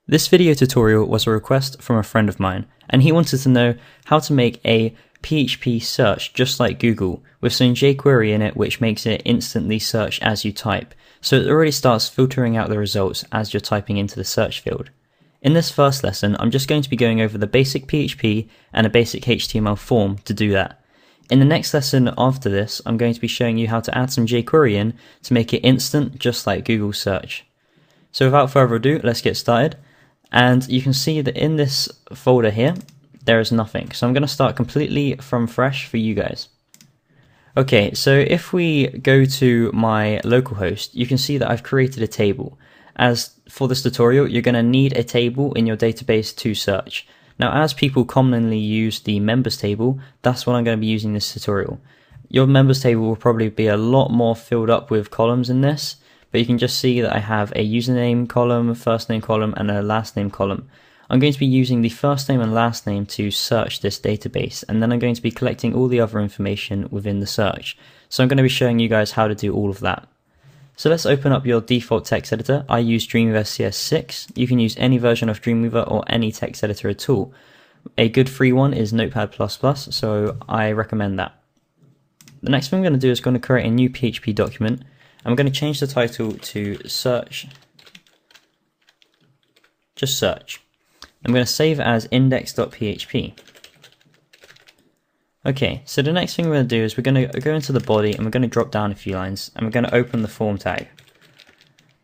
This video tutorial was a request from a friend of mine, and he wanted to know how to make a PHP search just like Google, with some jQuery in it which makes it instantly search as you type, so it already starts filtering out the results as you're typing into the search field. In this first lesson, I'm just going to be going over the basic PHP and a basic HTML form to do that. In the next lesson after this, I'm going to be showing you how to add some jQuery in to make it instant just like Google search. So without further ado, let's get started. And you can see that in this folder here, there is nothing. So I'm going to start completely from fresh for you guys. Okay, so if we go to my localhost, you can see that I've created a table. As for this tutorial, you're going to need a table in your database to search. Now, as people commonly use the members table, that's what I'm going to be using this tutorial. Your members table will probably be a lot more filled up with columns in this. But you can just see that I have a username column, first name column, and a last name column. I'm going to be using the first name and last name to search this database, and then I'm going to be collecting all the other information within the search. So I'm going to be showing you guys how to do all of that. So let's open up your default text editor. I use Dreamweaver CS6. You can use any version of Dreamweaver or any text editor at all. A good free one is Notepad++, so I recommend that. The next thing I'm going to do is going to create a new PHP document. I'm going to change the title to search, just search. I'm going to save as index.php. Okay, so the next thing we're going to do is we're going to go into the body and we're going to drop down a few lines and we're going to open the form tag.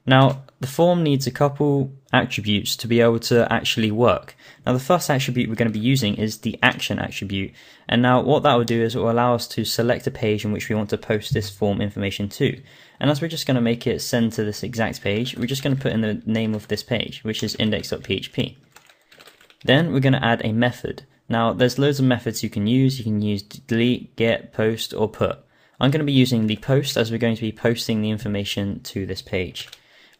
Now, the form needs a couple attributes to be able to actually work. Now, the first attribute we're going to be using is the action attribute. And now what that will do is it will allow us to select a page in which we want to post this form information to. And as we're just going to make it send to this exact page, we're just going to put in the name of this page, which is index.php. Then we're going to add a method. Now, there's loads of methods you can use. You can use delete, get, post, or put. I'm going to be using the post as we're going to be posting the information to this page.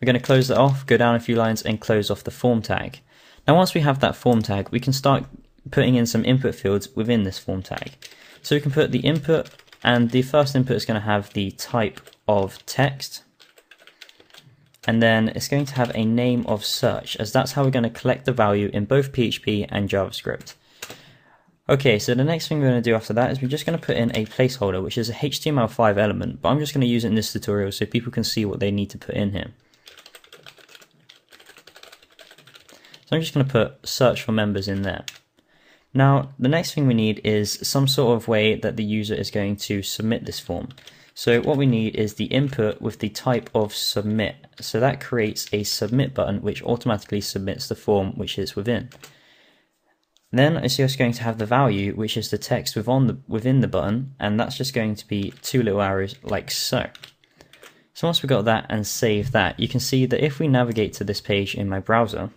We're going to close that off, go down a few lines, and close off the form tag. Now, once we have that form tag, we can start putting in some input fields within this form tag. So we can put the input, and the first input is going to have the type of text, and then it's going to have a name of search, as that's how we're going to collect the value in both PHP and JavaScript. Okay, so the next thing we're going to do after that is we're just going to put in a placeholder, which is a HTML5 element, but I'm just going to use it in this tutorial so people can see what they need to put in here. So I'm just going to put search for members in there. Now, the next thing we need is some sort of way that the user is going to submit this form. So what we need is the input with the type of submit. So that creates a submit button which automatically submits the form which it's within. Then it's just going to have the value, which is the text within the button, and that's just going to be two little arrows like so. So once we've got that and save that, you can see that if we navigate to this page in my browser,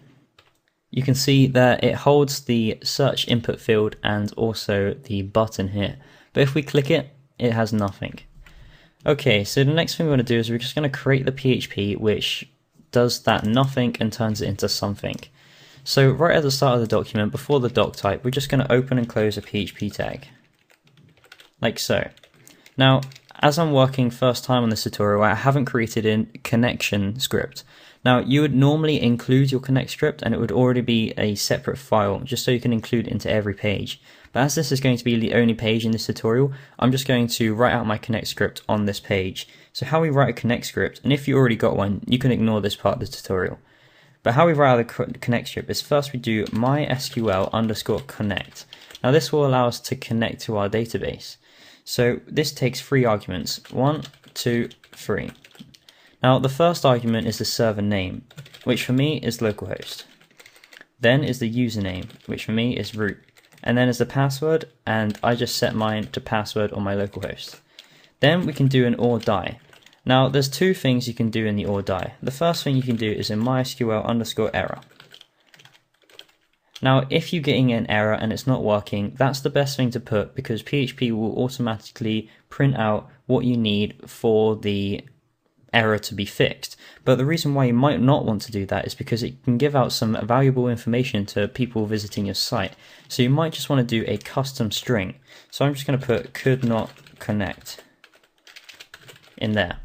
you can see that it holds the search input field and also the button here. But if we click it, it has nothing. Okay, so the next thing we're going to do is we're just going to create the PHP which does that nothing and turns it into something. So right at the start of the document, before the doc type, we're just going to open and close a PHP tag. Like so. Now, as I'm working first time on this tutorial, I haven't created a connection script. Now, you would normally include your connect script and it would already be a separate file, just so you can include it into every page. But as this is going to be the only page in this tutorial, I'm just going to write out my connect script on this page. So how we write a connect script, and if you already got one, you can ignore this part of the tutorial. But how we write out the connect script is first we do mysql_connect. Now this will allow us to connect to our database. So this takes 3 arguments, 1, 2, 3. Now the first argument is the server name, which for me is localhost. Then is the username, which for me is root. And then is the password, and I just set mine to password on my localhost. Then we can do an or die. Now there's 2 things you can do in the or die. The first thing you can do is in mysql_error. Now if you're getting an error and it's not working, that's the best thing to put because PHP will automatically print out what you need for the error to be fixed. But the reason why you might not want to do that is because it can give out some valuable information to people visiting your site. So you might just want to do a custom string. So I'm just going to put could not connect in there.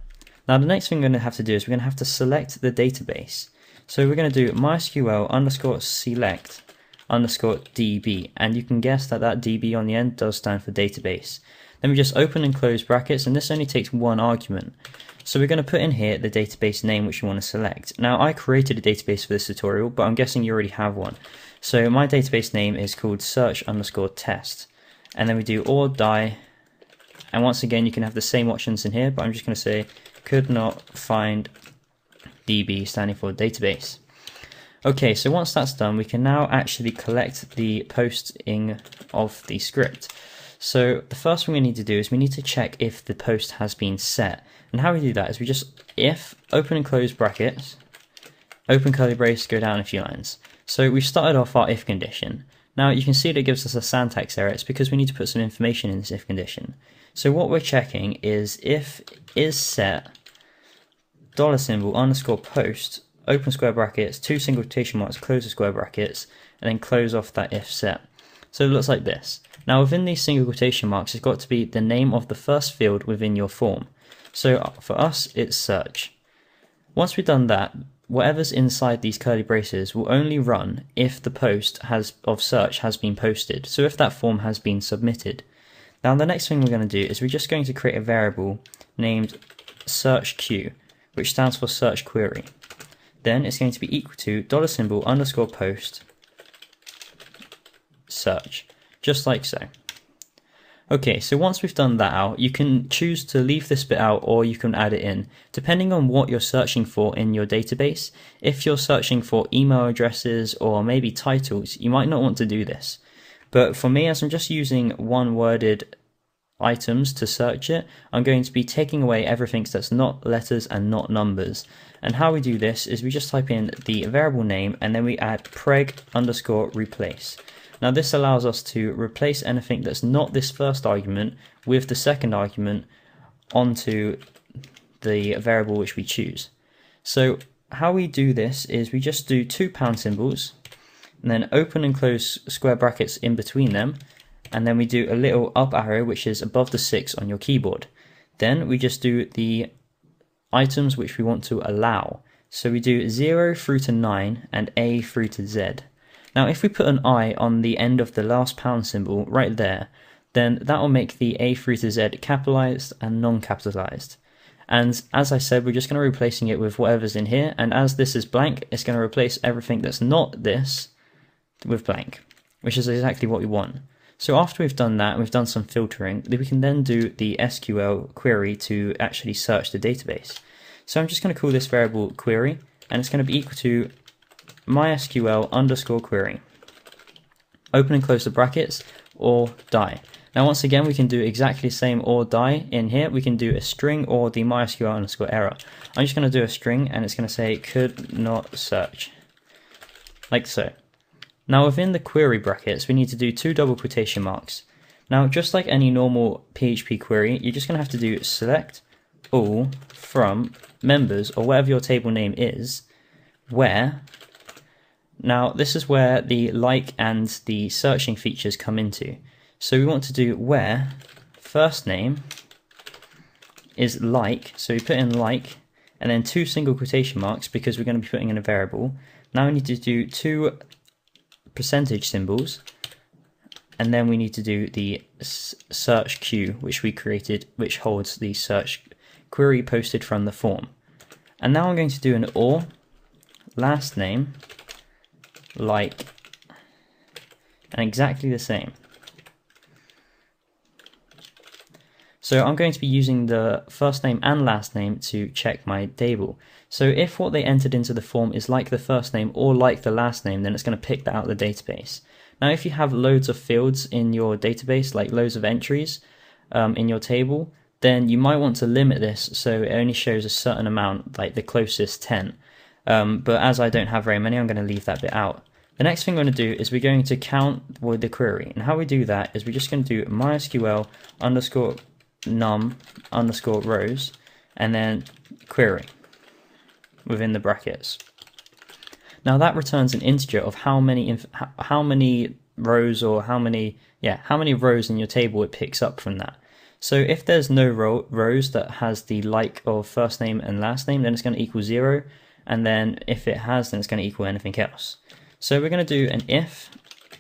Now the next thing we're going to have to do is we're going to have to select the database. So we're going to do MySQL underscore select underscore DB, and you can guess that that DB on the end does stand for database. Then we just open and close brackets, and this only takes one argument. So we're going to put in here the database name which we want to select. Now I created a database for this tutorial, but I'm guessing you already have one. So my database name is called search underscore test, and then we do or die, and once again you can have the same options in here, but I'm just going to say could not find DB, standing for database. Okay, so once that's done, we can now actually collect the posting of the script. So the first thing we need to do is we need to check if the post has been set. And how we do that is we just if open and close brackets, open curly brace, go down a few lines. So we've started off our if condition. Now you can see that it gives us a syntax error. It's because we need to put some information in this if condition. So what we're checking is if is set $symbol underscore post, open square brackets, 2 single quotation marks, close the square brackets, and then close off that if set. So it looks like this. Now within these single quotation marks, it's got to be the name of the first field within your form. So for us, it's search. Once we've done that, whatever's inside these curly braces will only run if the post of search has been posted. So if that form has been submitted. Now the next thing we're going to do is we're just going to create a variable named search queue, which stands for search query. Then it's going to be equal to $symbol underscore post search, just like so. Okay, so once we've done that out, you can choose to leave this bit out or you can add it in, depending on what you're searching for in your database. If you're searching for email addresses or maybe titles, you might not want to do this. But for me, as I'm just using one-worded items to search it, I'm going to be taking away everything that's not letters and not numbers. And how we do this is we just type in the variable name and then we add preg underscore replace. Now this allows us to replace anything that's not this first argument with the second argument onto the variable which we choose. So how we do this is we just do 2 pound symbols and then open and close square brackets in between them, and then we do a little up arrow which is above the 6 on your keyboard. Then we just do the items which we want to allow. So we do 0 through to 9 and A through to Z. Now if we put an I on the end of the last pound symbol right there, then that will make the A through to Z capitalized and non-capitalized. And as I said, we're just going to be replacing it with whatever's in here, and as this is blank, it's going to replace everything that's not this with blank, which is exactly what we want. So after we've done that, we've done some filtering, we can then do the SQL query to actually search the database. So I'm just going to call this variable query, and it's going to be equal to MySQL underscore query. Open and close the brackets, or die. Now once again, we can do exactly the same or die in here. We can do a string or the MySQL underscore error. I'm just going to do a string, and it's going to say could not search, like so. Now within the query brackets, we need to do 2 double quotation marks. Now just like any normal PHP query, you're just going to have to do select all from members, or whatever your table name is, where. Now this is where the like and the searching features come into. So we want to do where first name is like, so we put in like, and then 2 single quotation marks because we're going to be putting in a variable. Now we need to do 2 percentage symbols, and then we need to do the search queue which we created, which holds the search query posted from the form. And now I'm going to do an or last name like, and exactly the same. So I'm going to be using the first name and last name to check my table. So if what they entered into the form is like the first name or like the last name, then it's going to pick that out of the database. Now if you have loads of fields in your database, like loads of entries in your table, then you might want to limit this so it only shows a certain amount, like the closest 10. But as I don't have very many, I'm going to leave that bit out. The next thing we're going to do is we're going to count with the query. And how we do that is we're just going to do MySQL underscore num underscore rows, and then query within the brackets. Now that returns an integer of how many rows or how many rows in your table it picks up from that. So if there's no rows that has the like of first name and last name, then it's going to equal 0, and then if it has, then it's going to equal anything else. So we're going to do an if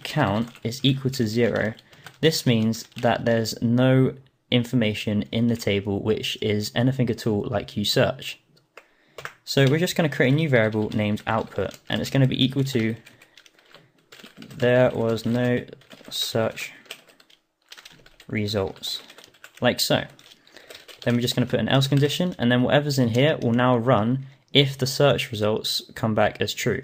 count is equal to 0. This means that there's no information in the table which is anything at all like you search. So we're just going to create a new variable named output, and it's going to be equal to there was no search results, like so. Then we're just going to put an else condition, and then whatever's in here will now run if the search results come back as true.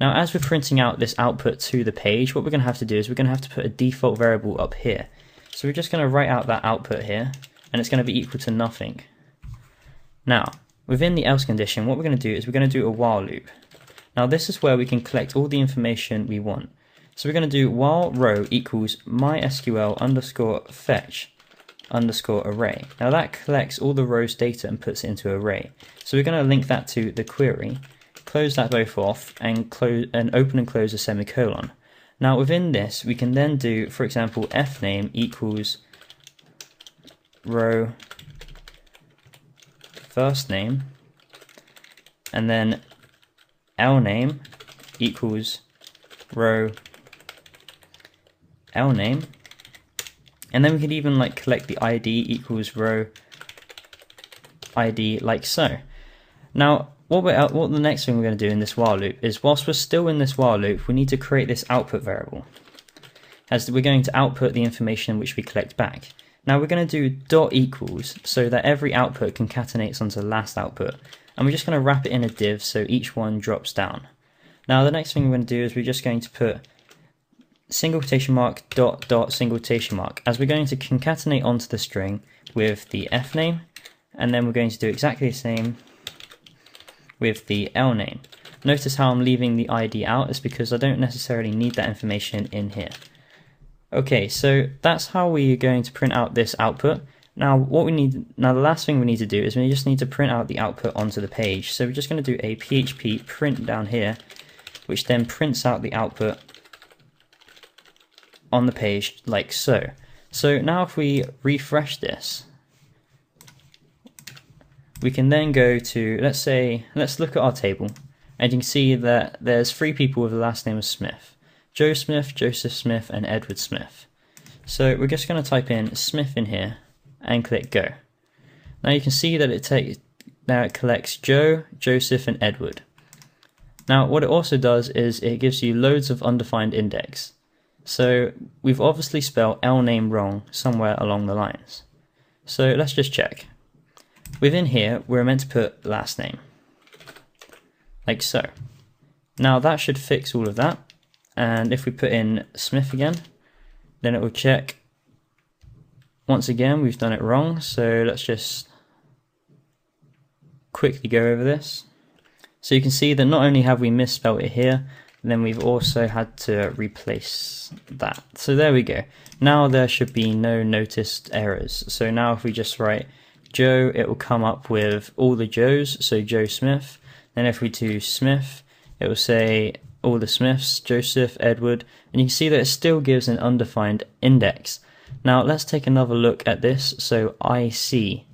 Now as we're printing out this output to the page, what we're going to have to do is we're going to have to put a default variable up here. So we're just going to write out that output here, and it's going to be equal to nothing. Now within the else condition, what we're going to do is we're going to do a while loop. Now this is where we can collect all the information we want. So we're going to do while row equals mysql underscore fetch underscore array. Now that collects all the rows data and puts it into array. So we're going to link that to the query, close that both off, and open and close a semicolon. Now within this we can then do, for example, fname equals row first name, and then lname equals row lname, and then we could even like collect the ID equals row ID, like so. Now what the next thing we're going to do in this while loop is, whilst we're still in this while loop, we need to create this output variable, as we're going to output the information which we collect back. Now we're going to do dot equals so that every output concatenates onto the last output, and we're just going to wrap it in a div so each one drops down. Now the next thing we're going to do is we're just going to put single quotation mark dot dot single quotation mark, as we're going to concatenate onto the string with the fname, and then we're going to do exactly the same with the lname. Notice how I'm leaving the ID out is because I don't necessarily need that information in here. Okay, so that's how we are going to print out this output. Now the last thing we need to do is we just need to print out the output onto the page. So we're just going to do a PHP print down here, which then prints out the output on the page like so. So now if we refresh this, we can then go to, let's look at our table, and you can see that there's 3 people with the last name of Smith. Joe Smith, Joseph Smith, and Edward Smith. So we're just going to type in Smith in here and click go. Now you can see that it collects Joe, Joseph, and Edward. Now what it also does is it gives you loads of undefined index. So we've obviously spelled lname wrong somewhere along the lines. So let's just check. Within here we're meant to put last name, like so. Now that should fix all of that. And if we put in Smith again, then it will check. Once again, we've done it wrong, so let's just quickly go over this. So you can see that not only have we misspelled it here, then we've also had to replace that. So there we go. Now there should be no noticed errors. So now if we just write Joe, it will come up with all the Joes, so Joe Smith. Then if we do Smith, it will say all the Smiths, Joseph, Edward, and you can see that it still gives an undefined index. Now let's take another look at this. So IC.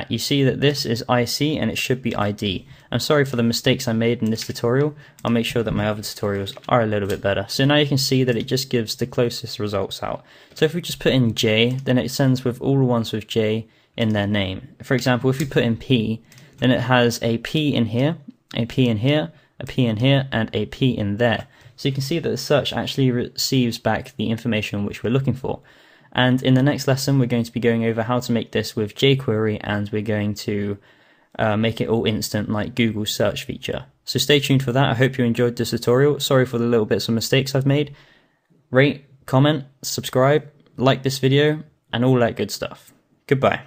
You see that this is IC and it should be ID. I'm sorry for the mistakes I made in this tutorial. I'll make sure that my other tutorials are a little bit better. So now you can see that it just gives the closest results out. So if we just put in J, then it sends with all the ones with J in their name. For example, if we put in P, then it has a P in here, a P in here, a P in here, and a P in there. So you can see that the search actually receives back the information which we're looking for. And in the next lesson, we're going to be going over how to make this with jQuery, and we're going to make it all instant like Google's search feature. So stay tuned for that. I hope you enjoyed this tutorial. Sorry for the little bits of mistakes I've made. Rate, comment, subscribe, like this video, and all that good stuff. Goodbye.